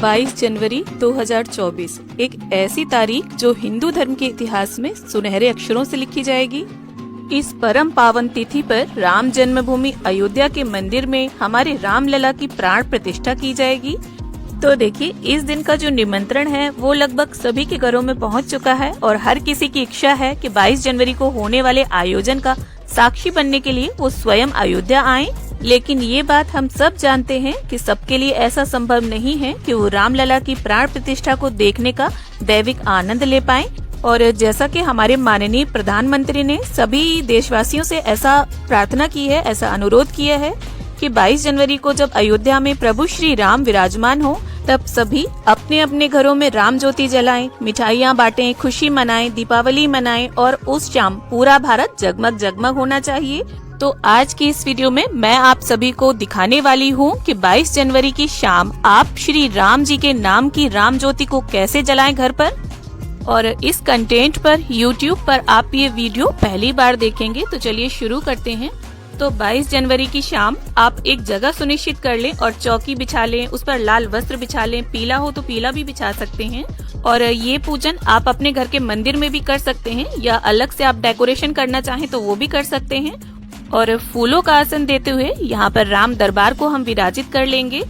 22 जनवरी 2024 एक ऐसी तारीख जो हिंदू धर्म के इतिहास में सुनहरे अक्षरों से लिखी जाएगी। इस परम पावन तिथि पर राम जन्मभूमि अयोध्या के मंदिर में हमारे रामलला की प्राण प्रतिष्ठा की जाएगी। तो देखिए, इस दिन का जो निमंत्रण है वो लगभग सभी के घरों में पहुंच चुका है और हर किसी की इच्छा है कि 22 जनवरी को होने वाले आयोजन का साक्षी बनने के लिए वो स्वयं अयोध्या आएं। लेकिन ये बात हम सब जानते हैं कि सबके लिए ऐसा संभव नहीं है कि वो रामलला की प्राण प्रतिष्ठा को देखने का दैविक आनंद ले पाएं। और जैसा कि हमारे माननीय प्रधानमंत्री ने सभी देशवासियों से ऐसा प्रार्थना की है, ऐसा अनुरोध किया है कि 22 जनवरी को जब अयोध्या में प्रभु श्री राम विराजमान हो तब सभी अपने अपने घरों में राम ज्योति जलाएं, मिठाइयाँ बांटें, खुशी मनाएं, दीपावली मनाएं और उस शाम पूरा भारत जगमग जगमग होना चाहिए। तो आज की इस वीडियो में मैं आप सभी को दिखाने वाली हूँ कि 22 जनवरी की शाम आप श्री राम जी के नाम की राम ज्योति को कैसे जलाएं घर पर। और इस कंटेंट पर YouTube पर आप ये वीडियो पहली बार देखेंगे। तो चलिए शुरू करते हैं। तो 22 जनवरी की शाम आप एक जगह सुनिश्चित कर लें और चौकी बिछा लें, उस पर लाल वस्त्र बिछा लें, पीला हो तो पीला भी बिछा सकते हैं। और ये पूजन आप अपने घर के मंदिर में भी कर सकते हैं या अलग से आप डेकोरेशन करना चाहें तो वो भी कर सकते हैं। और फूलों का आसन देते हुए यहाँ पर राम दरबार को हम विराजित कर लेंगे।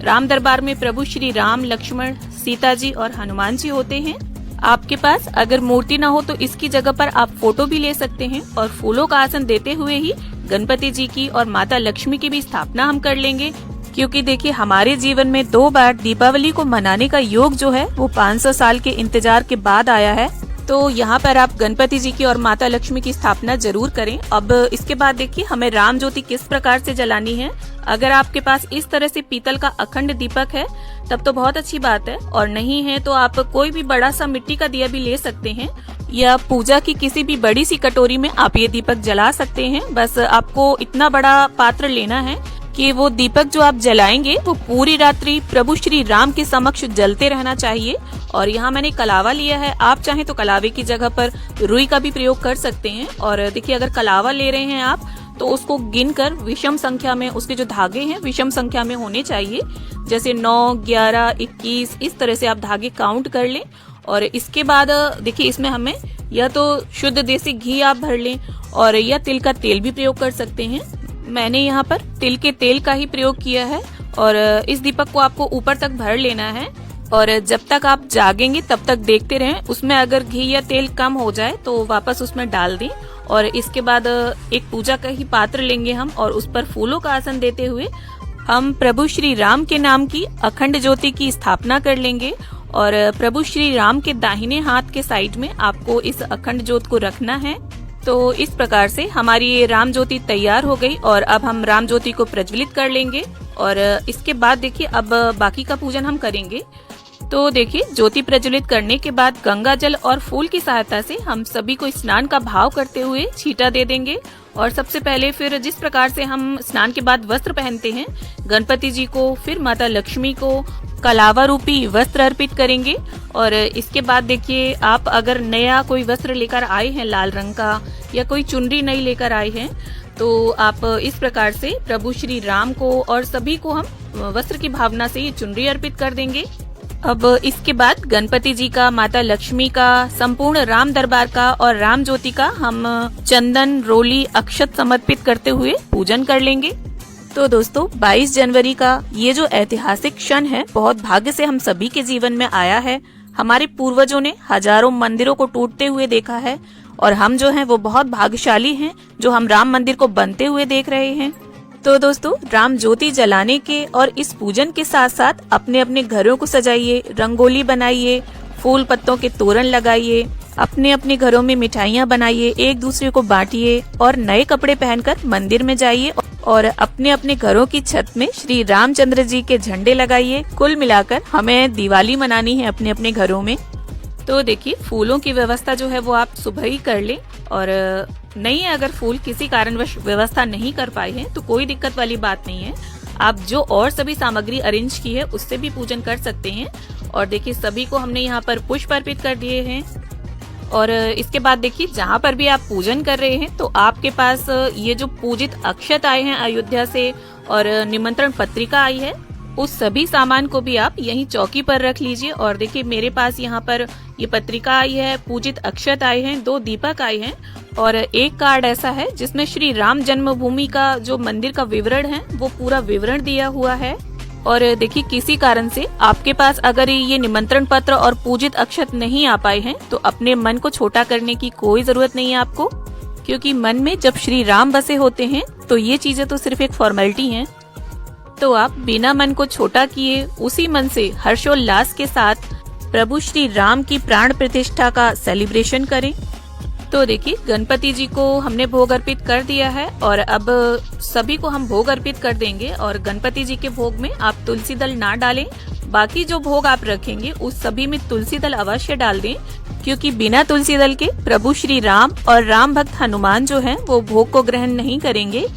राम दरबार में प्रभु श्री राम, लक्ष्मण, सीता जी और हनुमान जी होते हैं। आपके पास अगर मूर्ति ना हो तो इसकी जगह पर आप फोटो भी ले सकते हैं। और फूलों का आसन देते हुए ही गणपति जी की और माता लक्ष्मी की भी स्थापना हम कर लेंगे, क्योंकि देखिए हमारे जीवन में 2 बार दीपावली को मनाने का योग जो है वो 500 साल के इंतजार के बाद आया है। तो यहाँ पर आप गणपति जी की और माता लक्ष्मी की स्थापना जरूर करें। अब इसके बाद देखिए हमें राम ज्योति किस प्रकार से जलानी है। अगर आपके पास इस तरह से पीतल का अखंड दीपक है तब तो बहुत अच्छी बात है, और नहीं है तो आप कोई भी बड़ा सा मिट्टी का दिया भी ले सकते हैं या पूजा की किसी भी बड़ी सी कटोरी में आप ये दीपक जला सकते हैं। बस आपको इतना बड़ा पात्र लेना है कि वो दीपक जो आप जलाएंगे वो पूरी रात्रि प्रभु श्री राम के समक्ष जलते रहना चाहिए। और यहाँ मैंने कलावा लिया है, आप चाहें तो कलावे की जगह पर रुई का भी प्रयोग कर सकते हैं। और देखिए अगर कलावा ले रहे हैं आप तो उसको गिनकर विषम संख्या में, उसके जो धागे हैं विषम संख्या में होने चाहिए, जैसे 9, 11, 21 इस तरह से आप धागे काउंट कर लें। और इसके बाद देखिए इसमें हमें या तो शुद्ध देसी घी आप भर लें और या तिल का तेल भी प्रयोग कर सकते हैं। मैंने यहाँ पर तिल के तेल का ही प्रयोग किया है। और इस दीपक को आपको ऊपर तक भर लेना है और जब तक आप जागेंगे तब तक देखते रहें। उसमें अगर घी या तेल कम हो जाए तो वापस उसमें डाल दें। और इसके बाद एक पूजा का ही पात्र लेंगे हम और उस पर फूलों का आसन देते हुए हम प्रभु श्री राम के नाम की अखंड ज्योति की स्थापना कर लेंगे। और प्रभु श्री राम के दाहिने हाथ के साइड में आपको इस अखंड ज्योत को रखना है। तो इस प्रकार से हमारी ये राम ज्योति तैयार हो गई और अब हम राम ज्योति को प्रज्वलित कर लेंगे। और इसके बाद देखिए अब बाकी का पूजन हम करेंगे। तो देखिए ज्योति प्रज्वलित करने के बाद गंगा जल और फूल की सहायता से हम सभी को स्नान का भाव करते हुए छींटा दे देंगे। और सबसे पहले फिर जिस प्रकार से हम स्नान के बाद वस्त्र पहनते हैं, गणपति जी को, फिर माता लक्ष्मी को कलावा रूपी वस्त्र अर्पित करेंगे। और इसके बाद देखिए आप अगर नया कोई वस्त्र लेकर आए हैं लाल रंग का या कोई चुनरी नई लेकर आए हैं तो आप इस प्रकार से प्रभु श्री राम को और सभी को हम वस्त्र की भावना से ये चुनरी अर्पित कर देंगे। अब इसके बाद गणपति जी का, माता लक्ष्मी का, संपूर्ण राम दरबार का और राम ज्योति का हम चंदन, रोली, अक्षत समर्पित करते हुए पूजन कर लेंगे। तो दोस्तों 22 जनवरी का ये जो ऐतिहासिक क्षण है बहुत भाग्य से हम सभी के जीवन में आया है। हमारे पूर्वजों ने हजारों मंदिरों को टूटते हुए देखा है और हम जो हैं वो बहुत भाग्यशाली हैं जो हम राम मंदिर को बनते हुए देख रहे हैं। तो दोस्तों राम ज्योति जलाने के और इस पूजन के साथ साथ अपने अपने घरों को सजाइए, रंगोली बनाइए, फूल पत्तों के तोरण लगाइए, अपने अपने घरों में मिठाइयाँ बनाइए, एक दूसरे को बांटिए और नए कपड़े पहनकर मंदिर में जाइए और अपने अपने घरों की छत में श्री रामचंद्र जी के झंडे लगाइए। कुल मिलाकर हमें दिवाली मनानी है अपने अपने घरों में। तो देखिए फूलों की व्यवस्था जो है वो आप सुबह ही कर लें। और नहीं है अगर फूल किसी कारणवश व्यवस्था नहीं कर पाए हैं तो कोई दिक्कत वाली बात नहीं है, आप जो और सभी सामग्री अरेंज की है उससे भी पूजन कर सकते हैं। और देखिए सभी को हमने यहाँ पर पुष्प अर्पित कर दिए हैं। और इसके बाद देखिए जहाँ पर भी आप पूजन कर रहे हैं तो आपके पास ये जो पूजित अक्षत आए हैं अयोध्या से और निमंत्रण पत्रिका आई है, उस सभी सामान को भी आप यहीं चौकी पर रख लीजिए। और देखिए मेरे पास यहाँ पर ये पत्रिका आई है, पूजित अक्षत आए हैं, 2 दीपक आए हैं और एक कार्ड ऐसा है जिसमें श्री राम जन्मभूमि का जो मंदिर का विवरण है वो पूरा विवरण दिया हुआ है। और देखिए किसी कारण से आपके पास अगर ये निमंत्रण पत्र और पूजित अक्षत नहीं आ पाए हैं तो अपने मन को छोटा करने की कोई जरूरत नहीं है आपको, क्योंकि मन में जब श्री राम बसे होते हैं तो ये चीजें तो सिर्फ एक फॉर्मेलिटी हैं। तो आप बिना मन को छोटा किए उसी मन से हर्षोल्लास के साथ प्रभु श्री राम की प्राण प्रतिष्ठा का सेलिब्रेशन करें। तो देखिए गणपति जी को हमने भोग अर्पित कर दिया है और अब सभी को हम भोग अर्पित कर देंगे। और गणपति जी के भोग में आप तुलसी दल ना डालें, बाकी जो भोग आप रखेंगे उस सभी में तुलसी दल अवश्य डाल दें, क्योंकि बिना तुलसी दल के प्रभु श्री राम और राम भक्त हनुमान जो हैं वो भोग को ग्रहण नहीं करेंगे।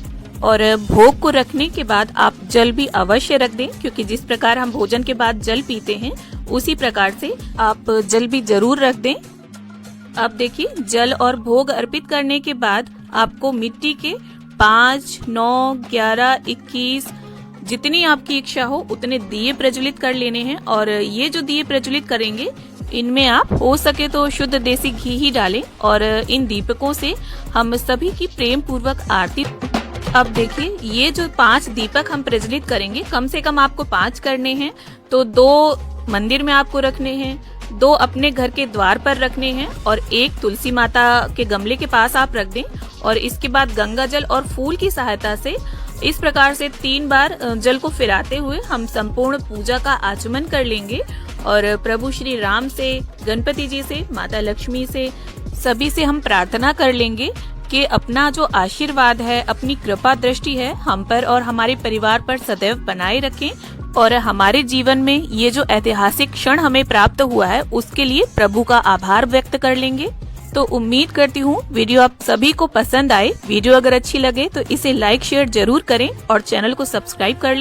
और भोग को रखने के बाद आप जल भी अवश्य रख दें, क्योंकि जिस प्रकार हम भोजन के बाद जल पीते हैं उसी प्रकार से आप जल भी जरूर रख दें। अब देखिए जल और भोग अर्पित करने के बाद आपको मिट्टी के 5, 9, 11, 21 जितनी आपकी इच्छा हो उतने दिए प्रज्वलित कर लेने हैं। और ये जो दिए प्रज्वलित करेंगे इनमें आप हो सके तो शुद्ध देसी घी ही डालें और इन दीपकों से हम सभी की प्रेम पूर्वक आरती। अब देखिए ये जो 5 दीपक हम प्रज्वलित करेंगे, कम से कम आपको 5 करने हैं। तो 2 मंदिर में आपको रखने हैं, 2 अपने घर के द्वार पर रखने हैं और 1 तुलसी माता के गमले के पास आप रख दें। और इसके बाद गंगा जल और फूल की सहायता से इस प्रकार से 3 बार जल को फिराते हुए हम संपूर्ण पूजा का आचमन कर लेंगे। और प्रभु श्री राम से, गणपति जी से, माता लक्ष्मी से, सभी से हम प्रार्थना कर लेंगे कि अपना जो आशीर्वाद है, अपनी कृपा दृष्टि है हम पर और हमारे परिवार पर सदैव बनाए रखें। और हमारे जीवन में ये जो ऐतिहासिक क्षण हमें प्राप्त हुआ है उसके लिए प्रभु का आभार व्यक्त कर लेंगे। तो उम्मीद करती हूँ वीडियो आप सभी को पसंद आए। वीडियो अगर अच्छी लगे तो इसे लाइक शेयर जरूर करें और चैनल को सब्सक्राइब कर लें।